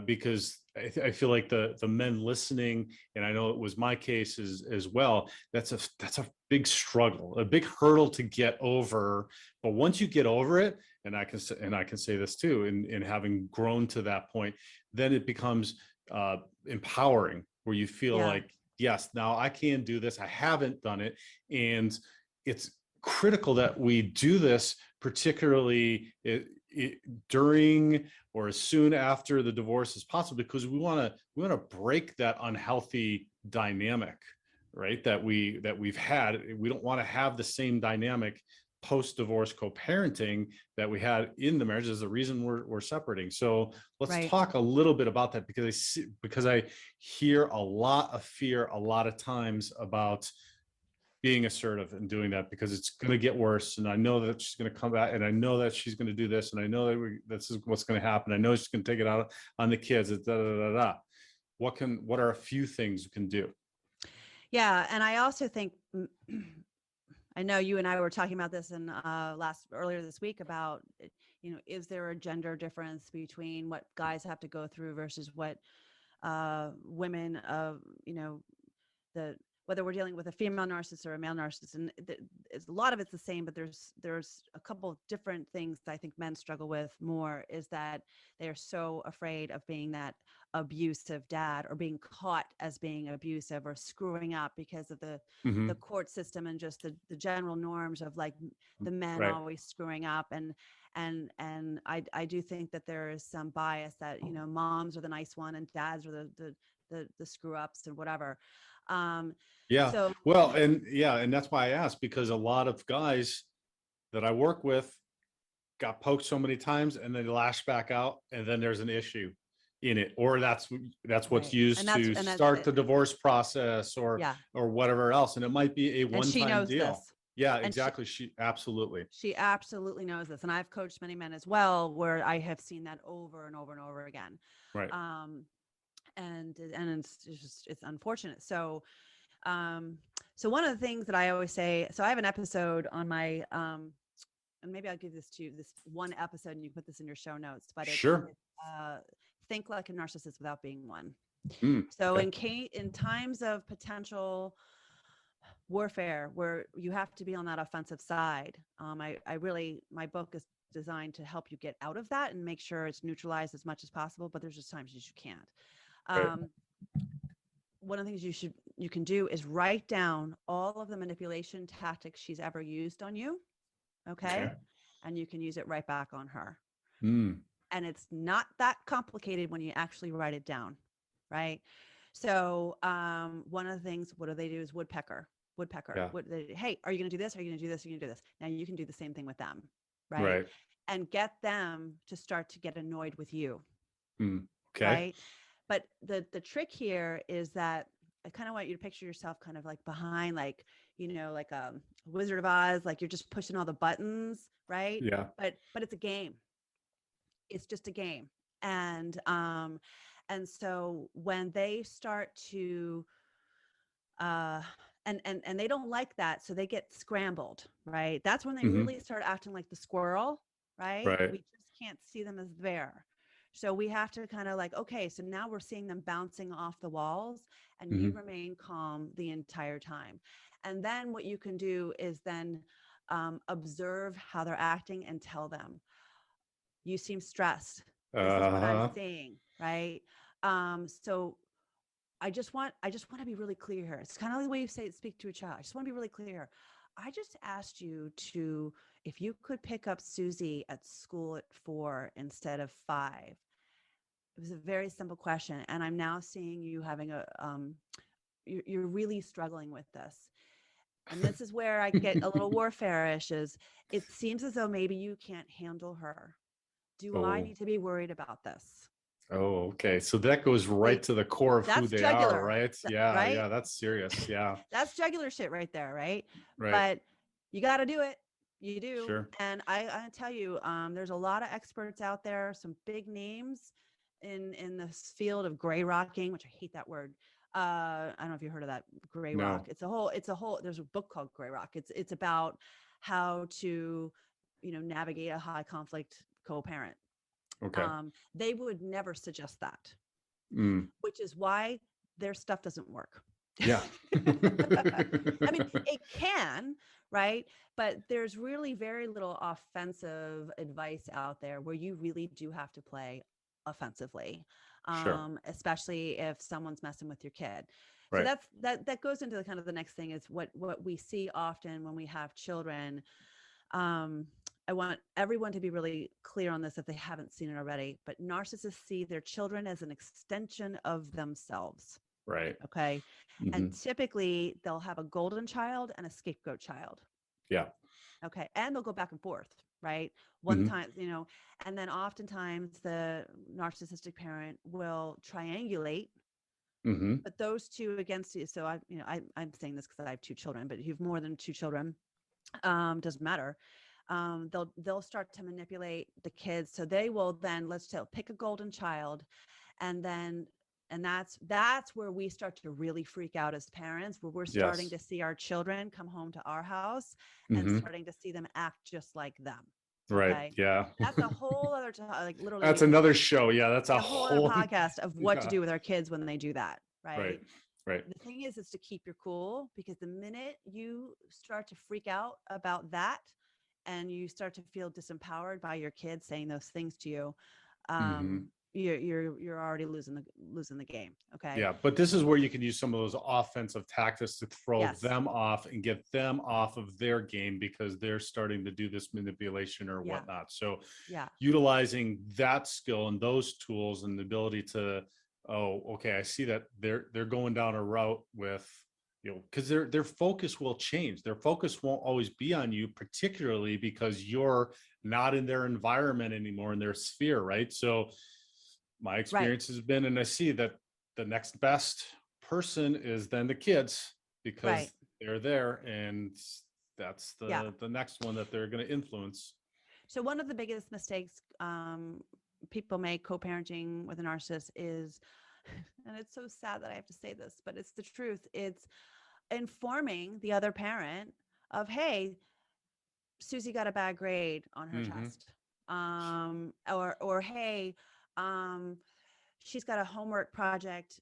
because I feel like the men listening, and I know it was my case as well, that's a big struggle, a big hurdle to get over. But once you get over it, and I can say this too, in having grown to that point, then it becomes empowering, where you feel like, yes, now I can do this. I haven't done it. And it's critical that we do this, particularly during or as soon after the divorce as possible, because we want to break that unhealthy dynamic, right? That we've had. We don't want to have the same dynamic post-divorce co-parenting that we had in the marriage. Is the reason we're separating. So let's talk a little bit about that, because I hear a lot of fear a lot of times about being assertive and doing that, because it's going to get worse. And I know that she's going to come back, and I know that she's going to do this, and I know that this is what's going to happen. I know she's going to take it out on the kids. What are a few things you can do? Yeah. And I also think, I know you and I were talking about this in earlier this week about, is there a gender difference between what guys have to go through versus what women the whether we're dealing with a female narcissist or a male narcissist, and a lot of it's the same, but there's a couple of different things that I think men struggle with more, is that they are so afraid of being that abusive dad, or being caught as being abusive or screwing up because of the Mhm. court system, and just the general norms of like the men Right. always screwing up. And I do think that there is some bias that, you know, moms are the nice one and dads are the screw ups and whatever. Yeah. So Well, and that's why I asked, because a lot of guys that I work with got poked so many times and they lash back out, and then there's an issue in it, or that's what's right, used to and that's start the divorce process, yeah, or whatever else, and it might be a and she one-time knows deal. this. Yeah, And exactly. She absolutely. she absolutely knows this, and I've coached many men as well, where I have seen that over and over and over again. Right. um and it's unfortunate. So so one of the things that I always say, so I have an episode on my and maybe I'll give this to you, this one episode, and you put this in your show notes, but Sure. uh think like a narcissist without being one. Mm, So okay. in times of potential warfare where you have to be on that offensive side, I really, my book is designed to help you get out of that and make sure it's neutralized as much as possible, but there's just times you can't. Right. um, One of the things you can do is write down all of the manipulation tactics she's ever used on you. Okay. Okay. And you can use it right back on her. Mm, And it's not that complicated when you actually write it down. Right. So one of the things, what do they do, is woodpecker. yeah. Hey, are you going to do this? Are you going to do this? Are you going to do this? Now you can do the same thing with them. Right. Right. And get them to start to get annoyed with you. Mm, okay. Right. But the trick here is that I kind of want you to picture yourself kind of like behind, like, you know, like a Wizard of Oz, like you're just pushing all the buttons, right? Yeah. But it's a game. It's just a game. And so when they start to uh and they don't like that, so they get scrambled, right? That's when they Hmm. really start acting like the squirrel, right? Right. We just can't see them as the bear. So we have to kind of like, okay, so now we're seeing them bouncing off the walls, and you Hmm. remain calm the entire time. And then what you can do is then observe how they're acting and tell them, you seem stressed. This is what I'm Uh, seeing, right? So I just want to be really clear here. It's kind of the way you say it, speak to a child. I just want to be really clear. I just asked you to, if you could pick up Susie at school at 4 instead of 5. It was a very simple question. And I'm now seeing you having you're really struggling with this. And this is where I get a little warfare-ish, is it seems as though maybe you can't handle her. Do I oh. need to be worried about this? Oh, okay. So that goes right Wait, to the core of who that's they are, jugular, right? Yeah, right? yeah, that's serious. Yeah, That's jugular shit right there, right? right. But you got to do it. You do. Sure. And I tell you, there's a lot of experts out there, some big names in this field of gray rocking, which I hate that word. I don't know if you heard of that, gray rock. No. It's a whole, there's a book called Gray Rock. It's about how to, you know, navigate a high conflict co-parent. Okay. They would never suggest that, Mm, which is why their stuff doesn't work. yeah. I mean, it can, right? But there's really very little offensive advice out there where you really do have to play offensively, Sure. especially if someone's messing with your kid. So Right. that goes into the kind of the next thing, is what we see often when we have children. I want everyone to be really clear on this if they haven't seen it already, but narcissists see their children as an extension of themselves. Right. Okay. Hmm. And typically they'll have a golden child and a scapegoat child. Yeah. Okay. And they'll go back and forth, right? One Hmm. time, you know, and then oftentimes the narcissistic parent will triangulate, Hmm. but those two against you. So I'm saying this because I have 2 children, but if you have more than 2 children, doesn't matter. They'll start to manipulate the kids. So they will then, let's say, pick a golden child, and then and that's where we start to really freak out as parents, where we're starting Yes. to see our children come home to our house and Hmm. starting to see them act just like them. Right. Okay. Yeah. That's a whole other like That's literally another show. Yeah, that's like a a whole other whole. podcast of what to Yeah. do with our kids when they do that, Right. right? Right. The thing is to keep your cool, because the minute you start to freak out about that and you start to feel disempowered by your kids saying those things to you, Mhm. you're already losing the game. Okay. Yeah, but this is where you can use some of those offensive tactics to throw Yes. them off and get them off of their game because they're starting to do this manipulation or Yeah. whatnot. So Yeah. utilizing that skill and those tools and the ability to, oh, okay, I see that they're going down a route with, because their focus will change. Their focus won't always be on you, particularly because you're not in their environment anymore, in their sphere, right? So my Right. experience has been, and I see that the next best person is then the kids Right. because they're there, and that's Yeah. the next one that they're going to influence. So one of the biggest mistakes people make co-parenting with a narcissist is, and it's so sad that I have to say this, but it's the truth. It's informing the other parent of, hey, Susie got a bad grade on her Mm-hmm. test. Or hey, um, she's got a homework project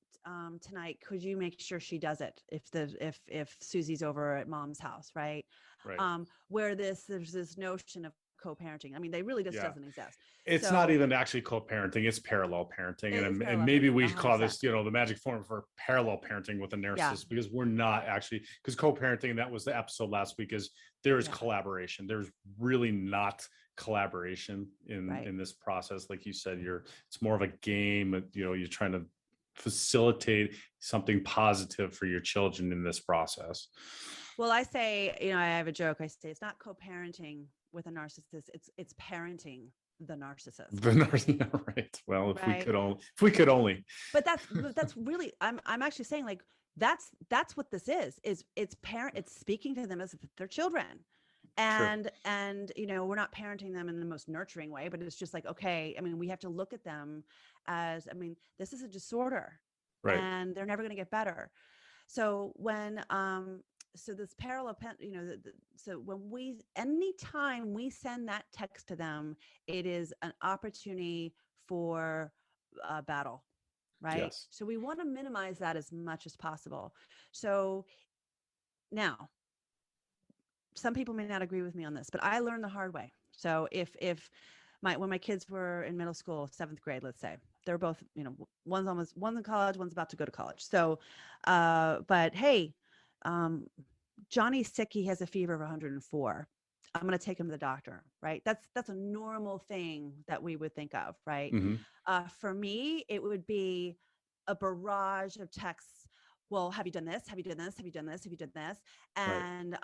tonight. Could you make sure she does it if Susie's over at mom's house, right? Right. Where there's this notion of co-parenting. I mean, they really just Yeah. doesn't exist. It's not So even actually co-parenting, it's parallel parenting. it's And parallel maybe parenting, we call 100%. this, the magic formula for parallel parenting with a Yeah. narcissist, because we're not actually, because co-parenting, that was the episode last week, is there is Yeah. collaboration. There's really not collaboration Right. in this process. Like you said, it's more of a game, you're trying to facilitate something positive for your children in this process. Well, I say, I have a joke. I say it's not co-parenting with a narcissist. It's parenting the narcissist. Right. Well, Right. if we could only. But that's really, I'm actually saying, like, that's what this is it's speaking to them as if they're children. Sure. And we're not parenting them in the most nurturing way, but it's just like, okay, I mean, we have to look at them as, I mean, this is a disorder, Right. and they're never going to get better. So when so this parallel so anytime we send that text to them, it is an opportunity for battle, right? Yes. So we want to minimize that as much as possible. So now, some people may not agree with me on this, but I learned the hard way. So if when my kids were in middle school, 7th grade, let's say, they're both, one's in college, one's about to go to college. So, but hey, Johnny's sick. He has a fever of 104. I'm going to take him to the doctor, right? That's a normal thing that we would think of, right? Mm-hmm. For me, it would be a barrage of texts. Well, have you done this? Have you done this? Have you done this? Have you done this? Right. And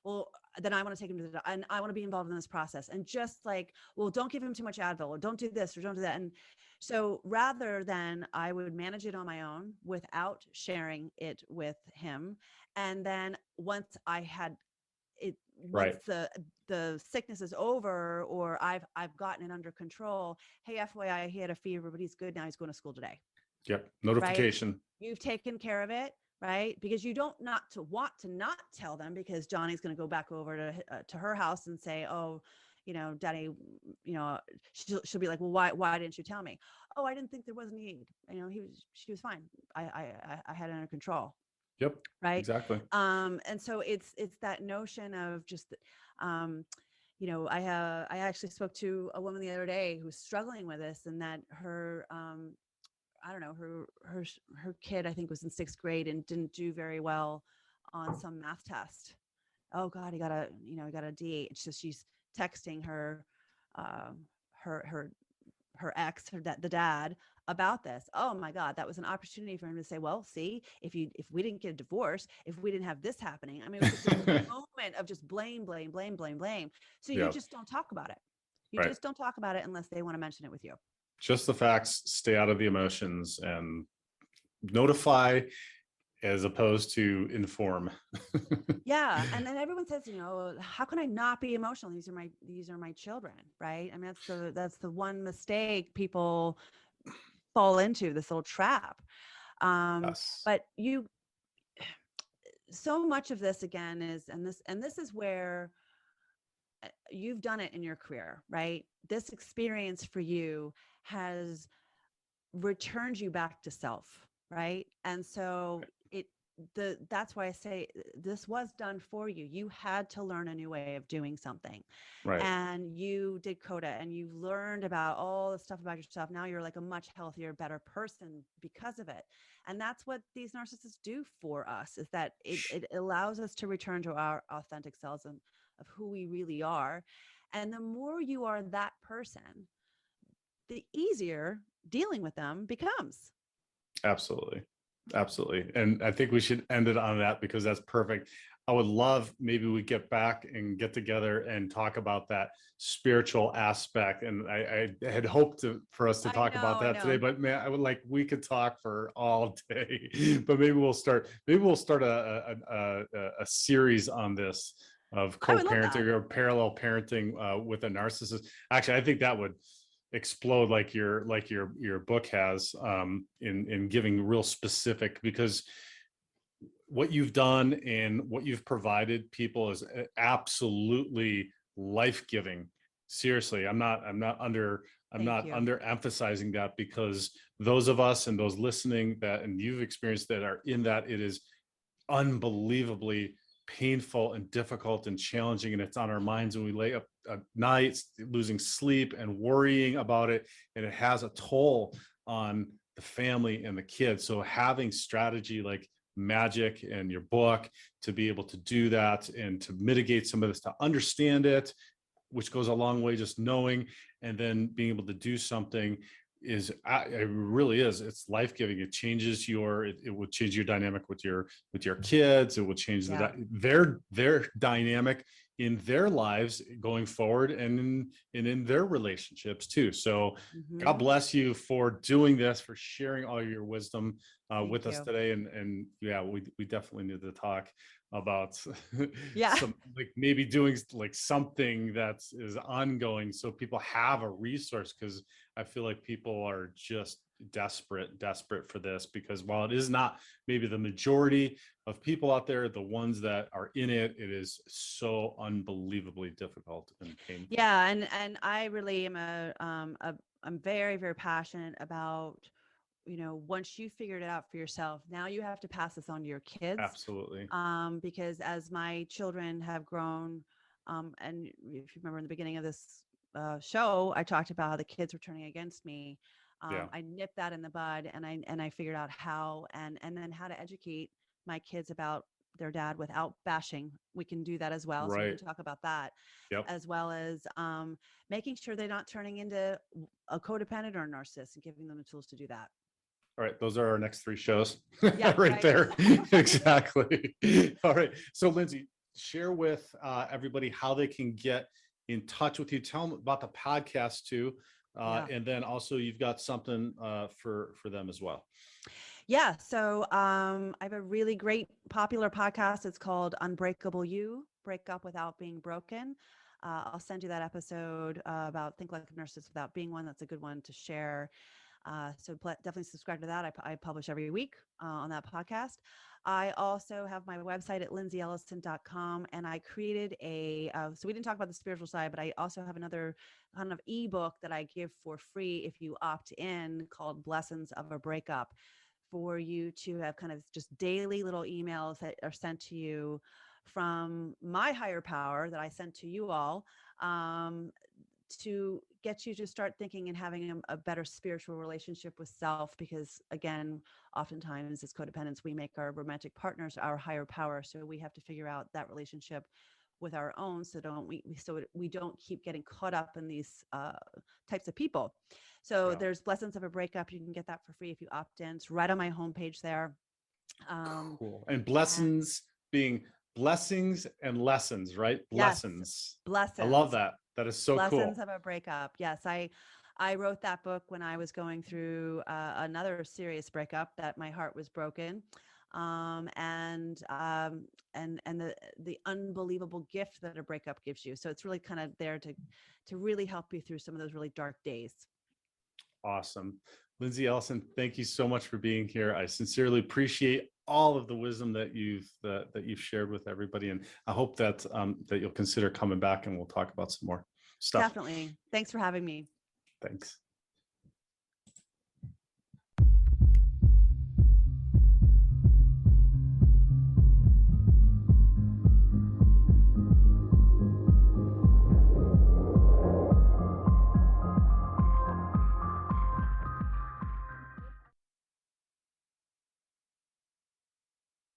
well, then I want to take him to the, and I want to be involved in this process. And just like, well, don't give him too much Advil, or don't do this, or don't do that. And so rather than, I would manage it on my own without sharing it with him. And then once I had it, once Right. the sickness is over, or I've gotten it under control, hey, FYI, he had a fever, but he's good now. He's going to school today. Yep. Right? Notification. You've taken care of it, right? Because you don't not to want to not tell them, because Johnny's going to go back over to her house and say, oh, Daddy, she'll be like, well, why didn't you tell me? Oh, I didn't think there was a need. She was fine. I had it under control. Yep. Right. Exactly. And so it's that notion of just, I actually spoke to a woman the other day who was struggling with this, and that her, I don't know, her kid, I think, was in 6th grade and didn't do very well on some math test. Oh God, he got a D. It's just, she's texting her, her ex, the dad, about this. Oh my God, that was an opportunity for him to say, well, see, if we didn't get a divorce, if we didn't have this happening, I mean, it was just this moment of just blame. So you Yeah. just don't talk about it. You Right. just don't talk about it unless they want to mention it with you. Just the facts, stay out of the emotions, and notify as opposed to inform. Yeah. And then everyone says, how can I not be emotional? These are my children. Right. I mean, that's the one mistake people fall into, this little trap. Yes. But so much of this again is, and this is where you've done it in your career, right? This experience for you has returned you back to self, right? And so that's why I say this was done for you. You had to learn a new way of doing something, Right. and you did CODA, and you learned about all the stuff about yourself. Now you're like a much healthier, better person because of it. And that's what these narcissists do for us, is that it allows us to return to our authentic selves and of who we really are. And the more you are that person, the easier dealing with them becomes. Absolutely. Absolutely. And I think we should end it on that because that's perfect. I would love maybe we get back and get together and talk about that spiritual aspect. And I had hoped for us to talk about I that today, know. but man, I would like, we could talk for all day, but maybe we'll start a series on this of I would love co-parenting that. or parallel parenting with a narcissist. Actually, I think that would explode like your book has, in giving real specific, because what you've done and what you've provided people is absolutely life-giving. Seriously, I'm not Thank you. under emphasizing that, because those of us and those listening that, and you've experienced that, are in that, it is unbelievably painful and difficult and challenging, and it's on our minds when we lay up at night, losing sleep and worrying about it, and it has a toll on the family and the kids. So having strategy like magic and your book to be able to do that and to mitigate some of this, to understand it, which goes a long way, just knowing, and then being able to do something, is it really is, it's life-giving. It changes it would change your dynamic with your kids. It will change Yeah. their dynamic in their lives going forward, and in their relationships too. So God bless you for doing this, for sharing all your wisdom with us today. And yeah, we definitely need to talk about Yeah. some, like maybe doing like something that is ongoing so people have a resource, because I feel like people are just desperate for this, because while it is not maybe the majority of people out there, the ones that are in it, it is so unbelievably difficult and painful. Yeah. And I really am I'm very, very passionate about, once you figured it out for yourself, now you have to pass this on to your kids. Absolutely. Because as my children have grown, and if you remember in the beginning of this show, I talked about how the kids were turning against me. Yeah. I nipped that in the bud, and I figured out how, and then how to educate my kids about their dad without bashing. We can do that as well. So we Right. can talk about that, Yep. as well as making sure they're not turning into a codependent or a narcissist, and giving them the tools to do that. All right, those are our next 3 shows. Yeah, right there. Exactly. All right. So Lindsey, share with everybody how they can get in touch with you. Tell them about the podcast too. And then also you've got something for them as well. Yeah. So I have a really great popular podcast. It's called Unbreakable You, Break Up Without Being Broken. I'll send you that episode about Think Like a Narcissist Without Being One. That's a good one to share. So definitely subscribe to that. I publish every week on that podcast. I also have my website at lindseyellison.com, and I created so we didn't talk about the spiritual side, but I also have another kind of ebook that I give for free if you opt in, called Blessings of a Breakup, for you to have kind of just daily little emails that are sent to you from my higher power that I sent to you all, to get you to start thinking and having a better spiritual relationship with self. Because again, oftentimes as codependents, we make our romantic partners our higher power. So we have to figure out that relationship with our own, so we don't keep getting caught up in these types of people. So there's Blessings of a Breakup. You can get that for free if you opt in. It's right on my homepage there. Cool. And blessings being blessings and lessons, right? Blessings. Yes, blessings. I love that. That is so cool. Lessons of a Breakup. Yes, I wrote that book when I was going through another serious breakup, that my heart was broken, and the unbelievable gift that a breakup gives you. So it's really kind of there to really help you through some of those really dark days. Awesome. Lindsey Ellison, thank you so much for being here. I sincerely appreciate all of the wisdom that you've shared with everybody, and I hope that you'll consider coming back and we'll talk about some more stuff. Definitely. Thanks for having me. Thanks.